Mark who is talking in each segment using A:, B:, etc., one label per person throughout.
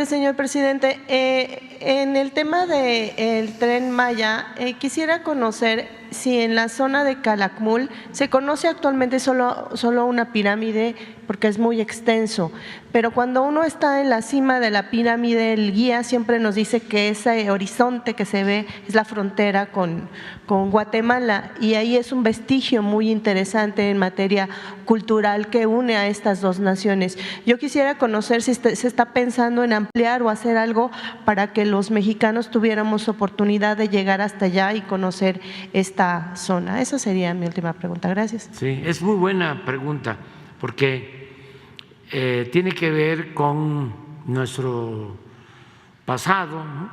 A: Señor presidente, en el tema del Tren Maya, quisiera conocer si en la zona de Calakmul se conoce actualmente solo una pirámide, porque es muy extenso, pero cuando uno está en la cima de la pirámide, el guía siempre nos dice que ese horizonte que se ve es la frontera con Guatemala, y ahí es un vestigio muy interesante en materia cultural que une a estas dos naciones. Yo quisiera conocer si se está pensando en ampliar o hacer algo para que los mexicanos tuviéramos oportunidad de llegar hasta allá y conocer esta zona. Esa sería mi última pregunta. Gracias.
B: Sí, es muy buena pregunta porque tiene que ver con nuestro pasado, ¿no?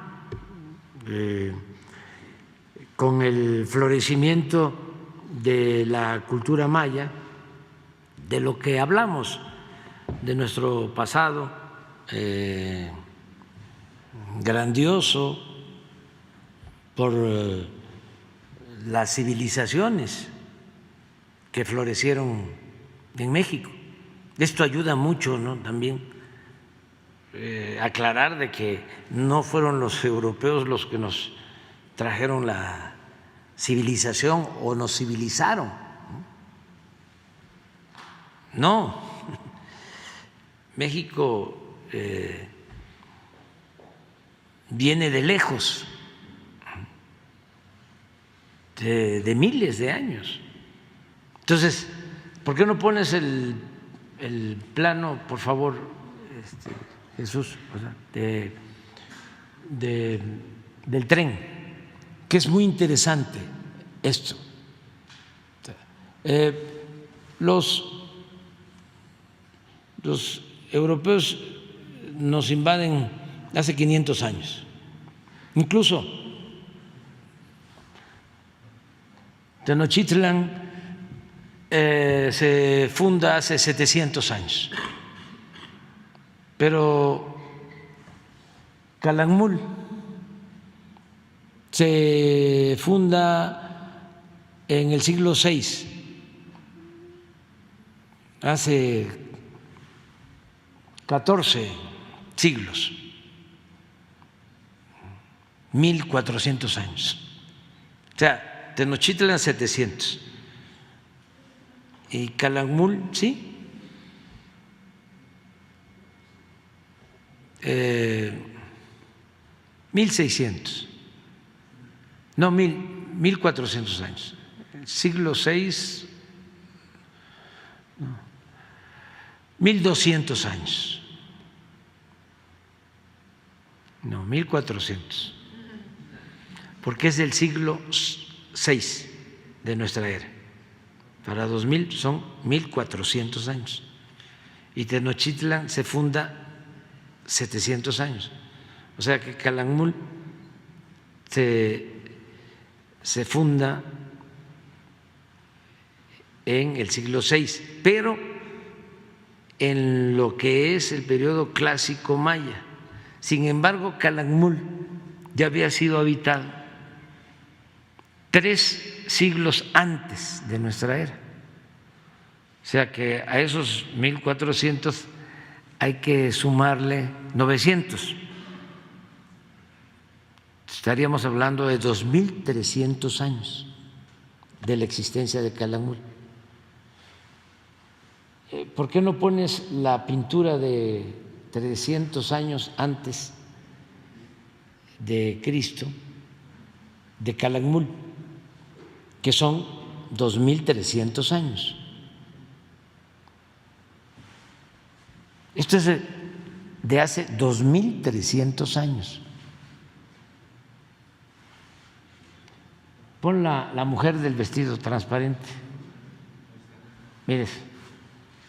B: Con el florecimiento de la cultura maya, de lo que hablamos, de nuestro pasado grandioso por las civilizaciones que florecieron en México. Esto ayuda mucho, ¿no? También aclarar de que no fueron los europeos los que nos trajeron la civilización o nos civilizaron. No, México viene de lejos, de miles de años. Entonces, ¿por qué no pones el plano, por favor, Jesús, del tren, que es muy interesante esto? Los europeos nos invaden hace 500 años, incluso Tenochtitlan se funda hace 700 años, pero Calakmul se funda en el siglo VI, hace 14 siglos, 1400 años. O sea, Tenochtitlan 700 y Calakmul, sí, 1600, no, 1400 años, siglo VI, 1200 años, no, 1400, porque es del siglo VI de nuestra era. Para 2000 son 1400 años. Y Tenochtitlan se funda 700 años. O sea que Calakmul se funda en el siglo VI, pero en lo que es el periodo clásico maya. Sin embargo, Calakmul ya había sido habitado 3 siglos antes de nuestra era. O sea que a esos 1400 hay que sumarle 900. Estaríamos hablando de 2300 años de la existencia de Calakmul. ¿Por qué no pones la pintura de 300 años antes de Cristo de Calakmul, que son 2300 años? Esto es de hace 2300 años. Pon la mujer del vestido transparente. Mires,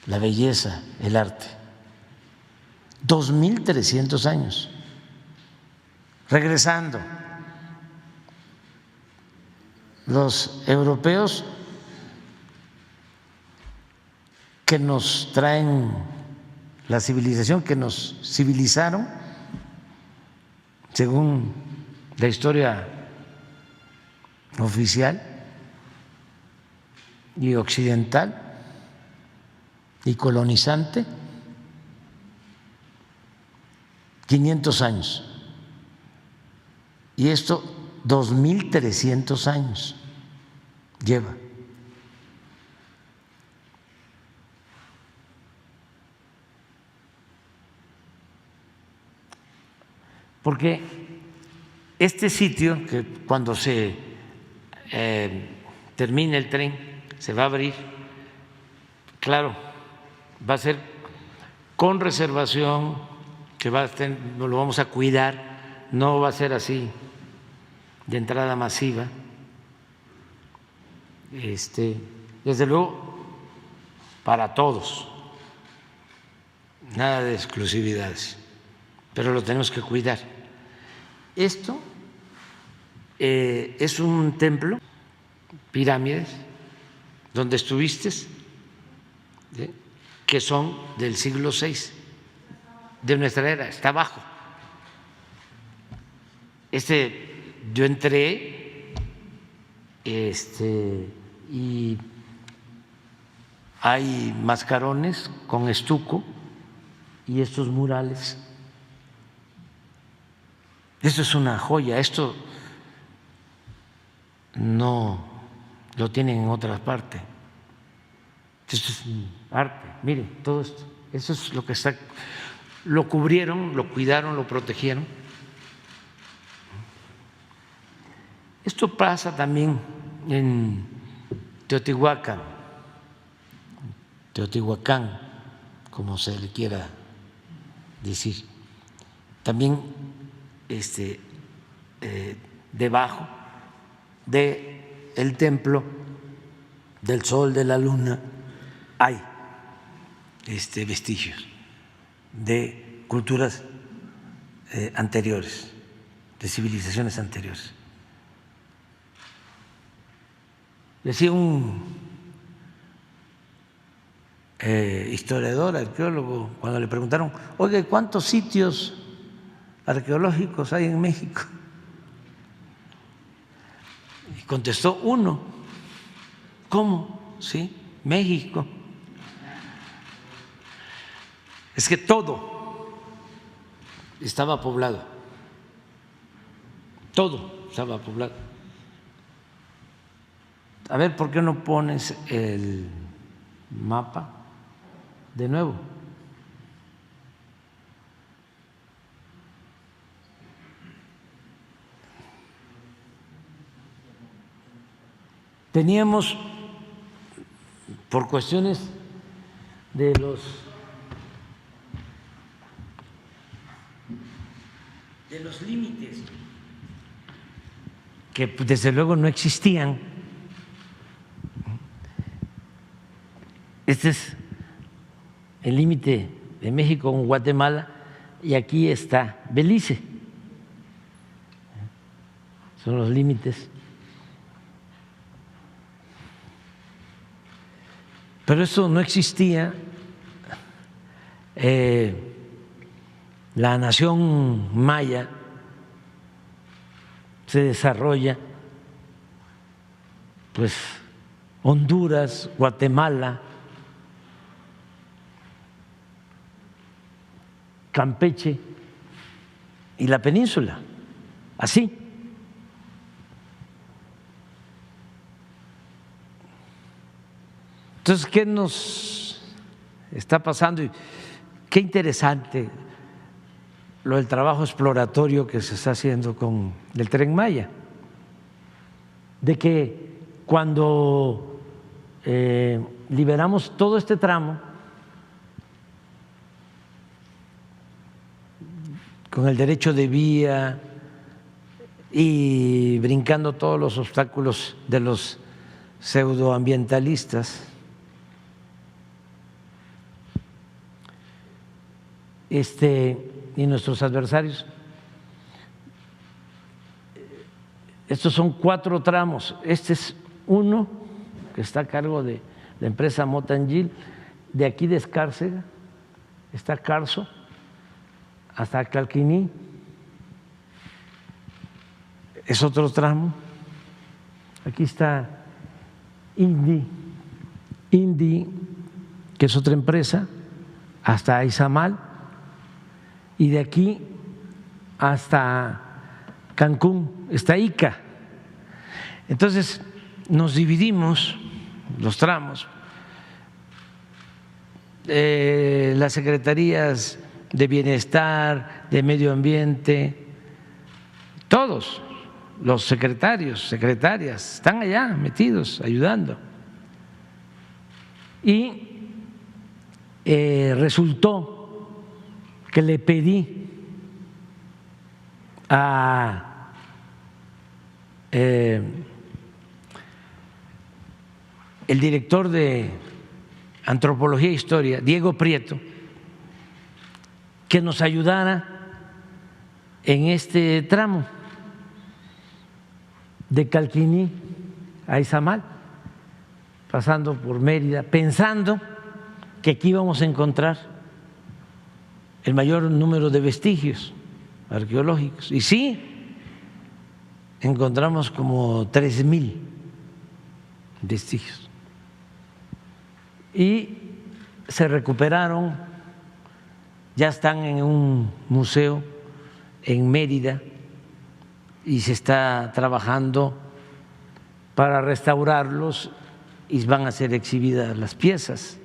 B: la belleza, el arte. 2300 años. Regresando, los europeos que nos traen la civilización, que nos civilizaron, según la historia oficial y occidental y colonizante, 500 años. Y esto 2.300 años lleva. Porque este sitio, que cuando se termine el tren se va a abrir, claro, va a ser con reservación, que lo vamos a cuidar, no va a ser así de entrada masiva. Desde luego, para todos, nada de exclusividades, pero lo tenemos que cuidar. Esto es un templo, pirámides, donde estuviste, que son del siglo VI de nuestra era, está abajo. Yo entré y hay mascarones con estuco y estos murales. Esto es una joya, esto no lo tienen en otras partes. Esto es arte, miren, todo esto. Eso es lo que está. Lo cubrieron, lo cuidaron, lo protegieron. Esto pasa también en Teotihuacán, como se le quiera decir. También debajo del templo del Sol, de la Luna, hay vestigios de culturas anteriores, de civilizaciones anteriores. Decía un historiador, arqueólogo, cuando le preguntaron: oye, ¿cuántos sitios arqueológicos hay en México? Y contestó: uno. ¿Cómo? Sí, México. Es que todo estaba poblado, todo estaba poblado. A ver, ¿por qué no pones el mapa de nuevo? Teníamos, por cuestiones de los límites, que desde luego no existían. Este es el límite de México con Guatemala y aquí está Belice. Son los límites. Pero eso no existía. La nación maya se desarrolla, pues Honduras, Guatemala, Campeche y la península, así. Entonces, ¿qué nos está pasando? Y qué interesante lo del trabajo exploratorio que se está haciendo con el Tren Maya, de que cuando liberamos todo este tramo con el derecho de vía y brincando todos los obstáculos de los pseudoambientalistas, y nuestros adversarios. Estos son 4 tramos. Este es uno que está a cargo de la empresa Motangil, de aquí de Escárcega, está Carso, hasta Calquiní. Es otro tramo. Aquí está Indi, que es otra empresa, hasta Izamal. Y de aquí hasta Cancún, está Ica. Entonces nos dividimos los tramos, las secretarías de Bienestar, de Medio Ambiente, todos los secretarios, secretarias están allá metidos, ayudando. Y resultó que le pedí a el director de Antropología e Historia, Diego Prieto, que nos ayudara en este tramo de Calquiní a Izamal, pasando por Mérida, pensando que aquí íbamos a encontrar el mayor número de vestigios arqueológicos. Y sí, encontramos como 3,000 vestigios. Y se recuperaron, ya están en un museo en Mérida y se está trabajando para restaurarlos y van a ser exhibidas las piezas.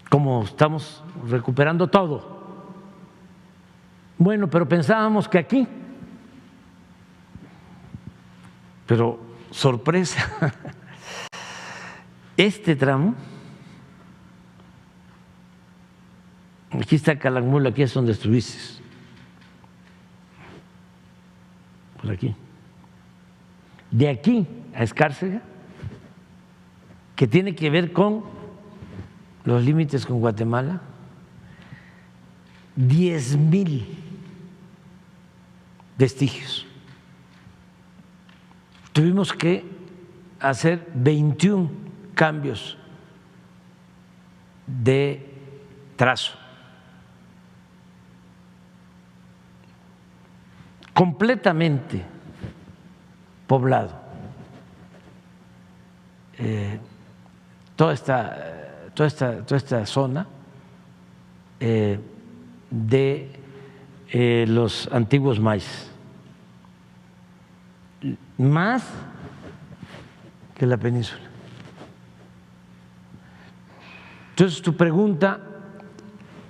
B: Como estamos recuperando todo. Bueno, pero pensábamos que aquí, pero sorpresa, este tramo, aquí está Calakmul, aquí es donde estuviste, por aquí, de aquí a Escárcega, que tiene que ver con los límites con Guatemala, 10,000 vestigios. Tuvimos que hacer 21 cambios de trazo. Completamente poblado. Toda esta zona de los antiguos mayas, más que la península. Entonces tu pregunta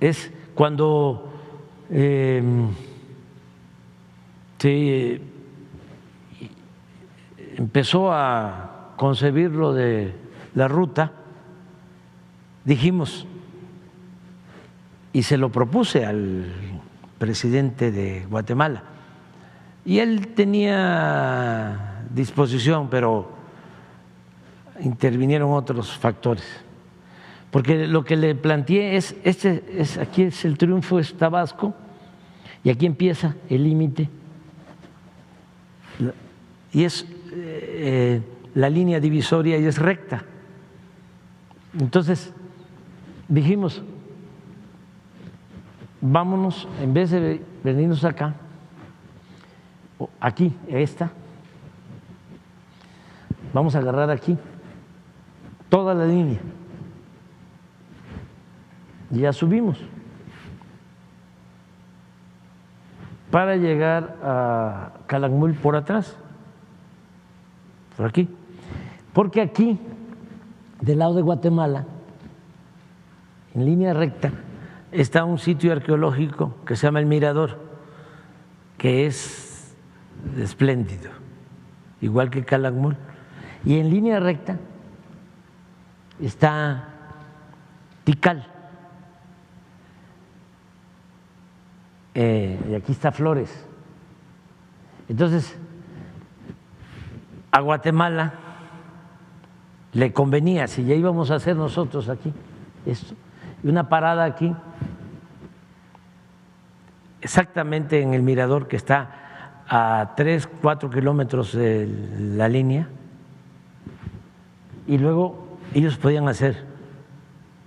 B: es cuando se empezó a concebir lo de la ruta, dijimos, y se lo propuse al presidente de Guatemala, y él tenía disposición, pero intervinieron otros factores, porque lo que le planteé es, aquí es el triunfo, es Tabasco, y aquí empieza el límite, y es la línea divisoria y es recta. Entonces dijimos, vámonos, en vez de venirnos acá, aquí, vamos a agarrar aquí toda la línea y ya subimos para llegar a Calakmul por atrás, por aquí, porque aquí del lado de Guatemala, en línea recta, está un sitio arqueológico que se llama El Mirador, que es espléndido, igual que Calakmul. Y en línea recta está Tikal, y aquí está Flores. Entonces, a Guatemala le convenía, si ya íbamos a hacer nosotros aquí esto, y una parada aquí, exactamente en el mirador que está a 3, 4 kilómetros de la línea, y luego ellos podían hacer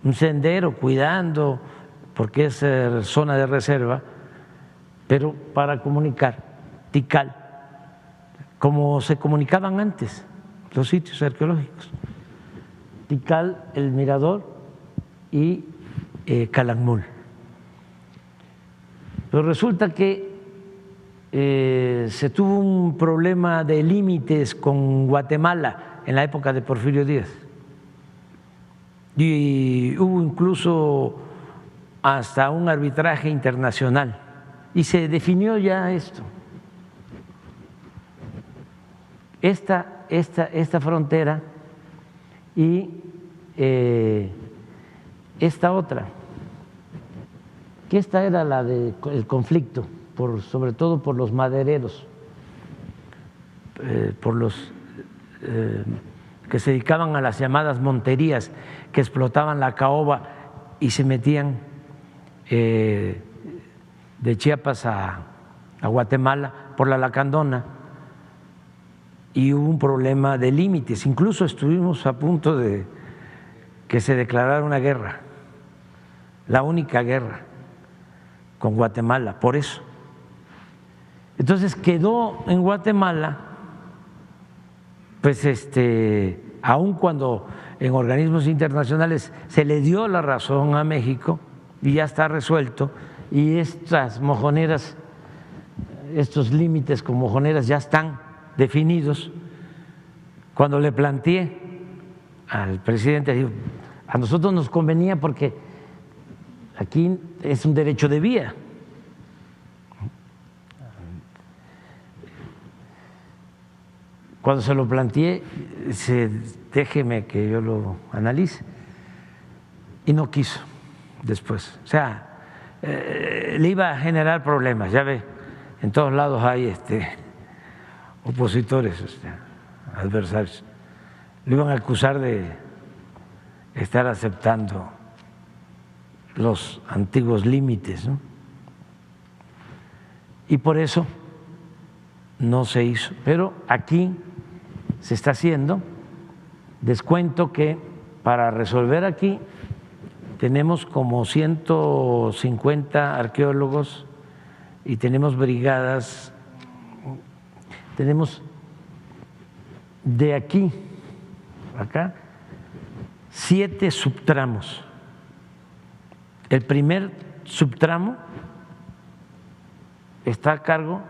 B: un sendero cuidando, porque es zona de reserva, pero para comunicar Tikal, como se comunicaban antes los sitios arqueológicos. Tikal, El Mirador y Calakmul. Pero resulta que se tuvo un problema de límites con Guatemala en la época de Porfirio Díaz. Y hubo incluso hasta un arbitraje internacional y se definió ya esto. Esta frontera y esta otra, que esta era la del conflicto, sobre todo por los madereros, por los que se dedicaban a las llamadas monterías, que explotaban la caoba y se metían de Chiapas a Guatemala por la Lacandona, y hubo un problema de límites. Incluso estuvimos a punto de que se declarara una guerra, la única guerra con Guatemala, por eso. Entonces quedó en Guatemala, pues aun cuando en organismos internacionales se le dio la razón a México y ya está resuelto, y estas mojoneras, estos límites con mojoneras ya están definidos. Cuando le planteé al presidente, digo, a nosotros nos convenía porque aquí es un derecho de vía. Cuando se lo planteé, déjeme que yo lo analice, y no quiso después. O sea, le iba a generar problemas, ya ve, en todos lados hay opositores, adversarios. Lo iban a acusar de estar aceptando los antiguos límites, ¿no? Y por eso no se hizo. Pero aquí se está haciendo. Les cuento que para resolver aquí tenemos como 150 arqueólogos y tenemos brigadas. Tenemos de aquí a acá 7 subtramos. El primer subtramo está a cargo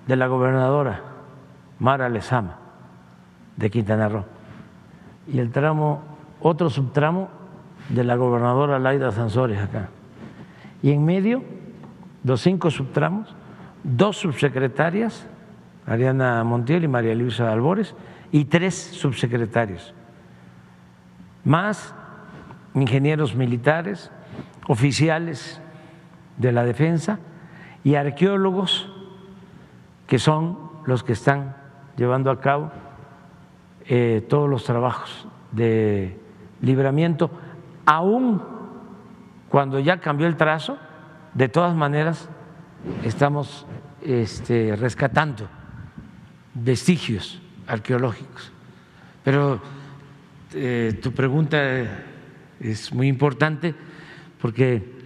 B: de la gobernadora Mara Lezama de Quintana Roo, y el otro subtramo de la gobernadora Laida Sansores acá, y en medio los 5 subtramos, 2 subsecretarias, Ariana Montiel y María Luisa Albores, y 3 subsecretarios, más ingenieros militares, oficiales de la defensa y arqueólogos, que son los que están llevando a cabo todos los trabajos de libramiento. Aún cuando ya cambió el trazo, de todas maneras estamos rescatando vestigios arqueológicos. Pero tu pregunta es muy importante, porque